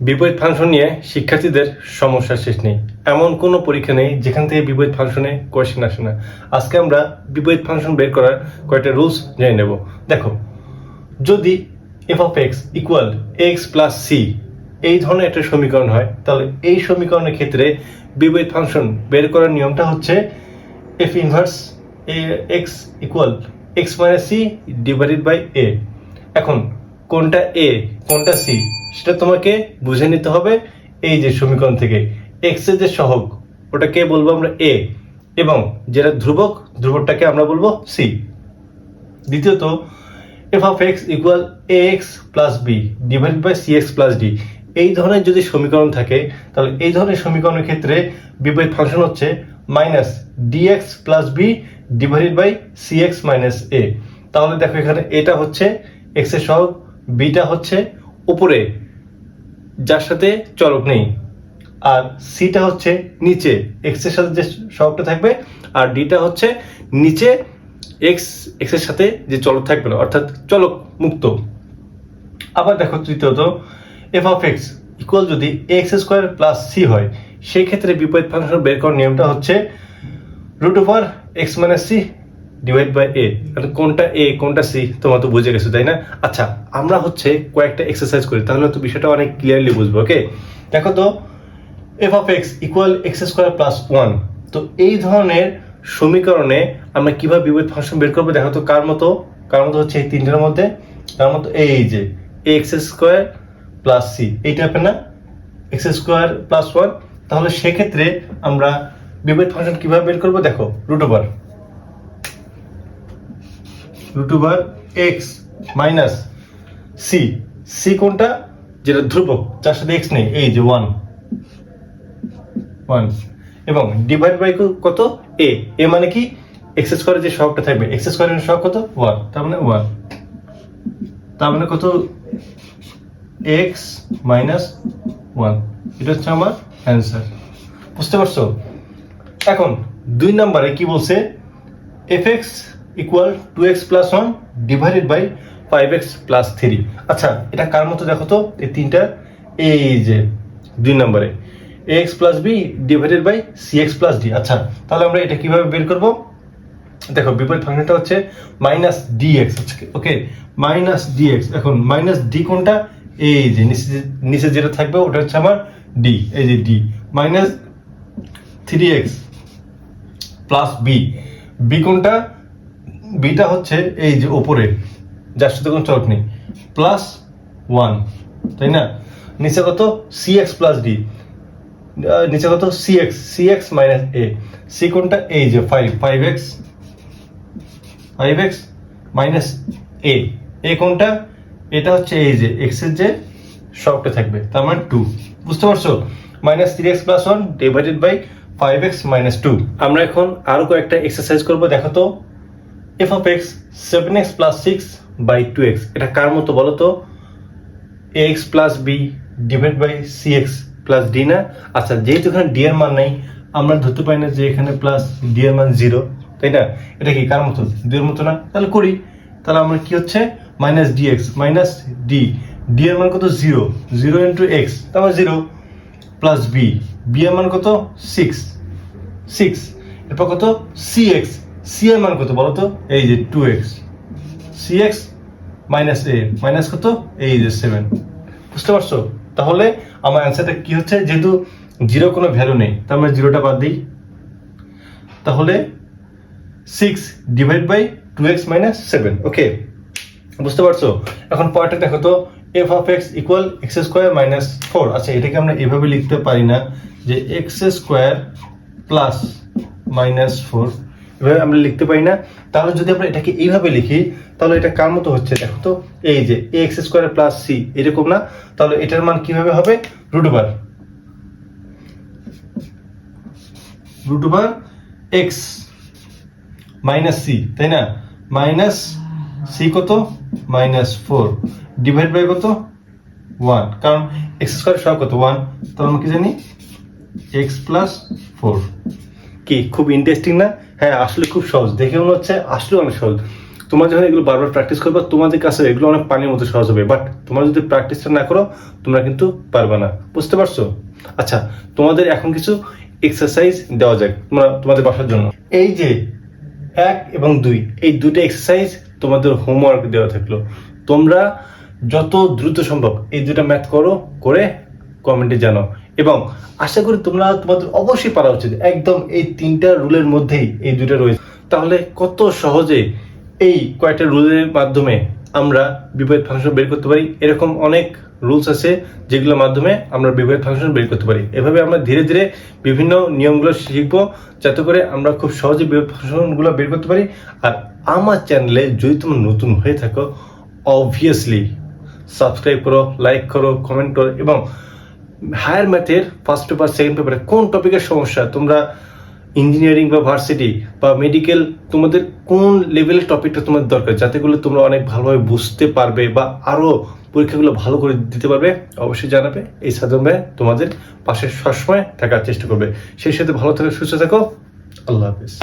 বিপরীত ফাংশন নিয়ে শিক্ষার্থীদের সমস্যা শেষ নেই। এমন কোনো পরীক্ষা নেই যেখান থেকে বিপরীত ফাংশনে কোয়েশ্চেন আসে না। আজকে আমরা বিপরীত ফাংশন বের করার কয়েকটা রুলস জেনে নেব। দেখো, যদি f of x equal x plus c এই ধরনের একটা সমীকরণ হয়, তাহলে এই সমীকরণের ক্ষেত্রে বিপরীত ফাংশন বের করার নিয়মটা হচ্ছে f inverse x equal x minus c divided by a. এখন কোনটা এ কোনটা সি সেটা তোমাকে বুঝে নিতে হবে। এই যে সমীকরণ থেকে এক্স এর যে সহগ ওটাকে বলবো আমরা এ, এবং যেটা ধ্রুবক ধ্রুবকটাকে আমরা বলবো সি। দ্বিতীয়ত, f of x equal a x plus b divide by c x plus d. এই ধরনের যদি সমীকরণ থাকে, তাহলে এই ধরনের সমীকরণের ক্ষেত্রে বিপরীত ফাংশন হচ্ছে minus d x plus b divided by c x minus a. তাহলে দেখো, এখানে এটা হচ্ছে এক্স এর সহগ, বিটা হচ্ছে উপরে যার সাথে চলক নেই, আর সিটা হচ্ছে নিচে এক্স এর সাথে যে সহগটা থাকবে, আর ডিটা হচ্ছে নিচে এক্স এর সাথে যে চলক থাকবে না, অর্থাৎ চলক মুক্ত। আবার দেখো, তৃতীয়ত, এফ অফ এক্স ইকুয়াল যদি এক্স স্কোয়ার প্লাস সি হয়, সেই ক্ষেত্রে বিপরীত ফাংশন বের করার নিয়মটা হচ্ছে root over x minus c divide by a. কোনটা এ কোনটা সি তোমরা তো বুঝে গেছো, তাই না? আচ্ছা, আমরা হচ্ছে কয়েকটা এক্সারসাইজ করি, তাহলে তো বিষয়টা অনেক ক্লিয়ারলি বুঝবো। ওকে, দেখো তো, f of x equal x square plus one. তো এই ধরনের সমীকরণে আমরা কিভাবে বিপরীত ফাংশন বের করবো? দেখো তো, কার মতো হচ্ছে এই তিনটার মধ্যে, তার মতো এই যে এক্স স্কোয়ার প্লাস সি, এই টাইপের না, এক্স স্কোয়ার প্লাস ওয়ান। তাহলে সেক্ষেত্রে আমরা বিপরীত ফাংশন কিভাবে বের করবো? দেখো, root over x minus c, c কোনটা? যেটা ধ্রুবক, যার সাথে এক্স নেই, এই যে ওয়ান, এবং ডিভাইড বাই কত? এ মানে কি? এক্স স্কোয়ারের যে সহগটা থাকবে, এক্স স্কোয়ারের সহগ কত? ওয়ান, তার মানে ওয়ান, তার মানে কত? X minus one. এটা হচ্ছে আমার অ্যান্সার। বুঝতে পারছো? এখন 2 নম্বরে কি বলছে? F x equal 2x plus 1 divided by 5x plus 3। আচ্ছা, এটা কার মতো দেখো তো, এই তিনটা, এই যে 2 নম্বরে ax plus b divided by cx plus d. আচ্ছা, তাহলে আমরা এটা কিভাবে বের করব? দেখো, বিপরীত ফাংশনটা হচ্ছে মাইনাস ডিএক্স। ওকে, মাইনাস ডিএক্স। এখন মাইনাস ডি কোনটা? এই যে নিচে যেটা থাকবে ওটা হচ্ছে আমার ডি, এই যে d minus 3x plus b. B কোনটা? বিটা হচ্ছে এই যে ওপরে যার সাথে কোনো চলক নেই, প্লাস 1, তাই না? নিচে কত? cx প্লাস ডি, নিচে কত? cx মাইনাস এ। সি কোনটা? এই যে 5x মাইনাস এ কোনটা? এটা হচ্ছে এই যে x এর যে সহগটা থাকবে, তার মানে 2। বুঝতে পারছো? Minus 3x plus 1 divided by 5x minus 2। আমরা এখন আরো কয়েকটা এক্সারসাইজ করবো। দেখো তো, f of x 7x plus 6 by 2x, এটা কার মতো বলো তো? ax plus b divide by cx plus d না? আচ্ছা, যেহেতু এখানে ডি এর মান নাই, আমরা ধরতে পারি না যে এখানে প্লাস ডি এর মান 0, তাই না? এটা কি কার মতো? 2 এর মতো না? তাহলে করি। তাহলে আমরা কি হচ্ছে? Minus d x minus d, d এর মান কত? 0 ইন্টু এক্স, তারপর 0 প্লাস বি, বি এর মান কত? 6। এরপর কত? cx, সি এর মান কত বলো তো? এই যে 2x, cx মাইনাস এ মাইনাস কত? এই যে 7। বুঝতে পারছো? তাহলে আমার অ্যান্সারটা কি হচ্ছে? যেহেতু 0 কোনো ভ্যালু নেই, তার মানে 0টা বাদ দিই। তাহলে 6 ডিভাইড বাই 2x মাইনাস 7। ওকে, বুঝতে পারছো? এখন পরেরটা দেখো তো, f of x equal x square minus 4। আচ্ছা, এটাকে আমরা এভাবে লিখতে পারি না যে এক্স স্কোয়ার প্লাস মাইনাস 4, এভাবে আমরা লিখতে পারি না। তাহলে যদি আমরা এটাকে এইভাবে লিখি, তাহলে এটা কার মতো হচ্ছে? দেখো তো, এই যে এক্স স্কোয়ার প্লাস সি, এরকম না? তাহলে এটার মান কিভাবে হবে? Root over x minus c, তাই না? মাইনাস সি কত? মাইনাস 4 ডিভাইড বাই কত? 1, কারণ এক্স স্কোয়ার সহ কত? 1, তাহলে আমরা কি জানি? X plus 4। কি খুব ইন্টারেস্টিং না? হ্যাঁ, আসলে খুব সহজ, দেখে মনে হচ্ছে আসলে অনেক সহজ। তোমরা যখন এগুলো বারবার প্র্যাকটিস করবে তোমাদের কাছে এগুলো অনেক পানির মতো সহজ হবে, বাট তোমরা যদি প্র্যাকটিসটা না করো তোমরা কিন্তু পারবে না। বুঝতে পারছো? আচ্ছা, তোমাদের এখন কিছু এক্সারসাইজ দেওয়া যাক তোমাদের বাসার জন্য। এই যে 1 এবং 2, এই দুটো এক্সারসাইজ তোমাদের হোমওয়ার্ক দেওয়া থাকলো। তোমরা যত দ্রুত সম্ভব এই দুটো ম্যাথ করে কমেন্টে জানাও, এবং আশা করি তোমাদের অবশ্যই পারা উচিত। একদম এই 3টা রুলের মধ্যেই এই দুটো রয়েছে। তাহলে কত সহজে এই কয়েকটা রুলের মাধ্যমে আমরা বিপরীত ফাংশন বের করতে পারি। এরকম অনেক রুলস আছে যেগুলোর মাধ্যমে আমরা বিপরীত ফাংশন বের করতে পারি। এভাবে আমরা ধীরে ধীরে বিভিন্ন নিয়মগুলো শিখবো, যাতে করে আমরা খুব সহজে বিপরীত ফাংশনগুলো বের করতে পারি। আর আমার চ্যানেলে যদি তোমরা নতুন হয়ে থাকো, অবভিয়াসলি সাবস্ক্রাইব করো, লাইক করো, কমেন্ট করো, এবং হায়ার ম্যাথের ফার্স্ট পেপার, সেকেন্ড পেপারে কোন টপিকের সমস্যা, তোমরা ইঞ্জিনিয়ারিং বা ভার্সিটি বা মেডিকেল, তোমাদের কোন লেভেলের টপিকটা তোমাদের দরকার, যাতে করে তোমরা অনেক ভালোভাবে বুঝতে পারবে বা আরো পরীক্ষাগুলো ভালো করে দিতে পারবে, অবশ্যই জানাবে। এই সাধন ভাই তোমাদের পাশে সবসময় থাকার চেষ্টা করবে। সেই সাথে ভালো থাকো, সুস্থ থাকো। আল্লাহ হাফিজ।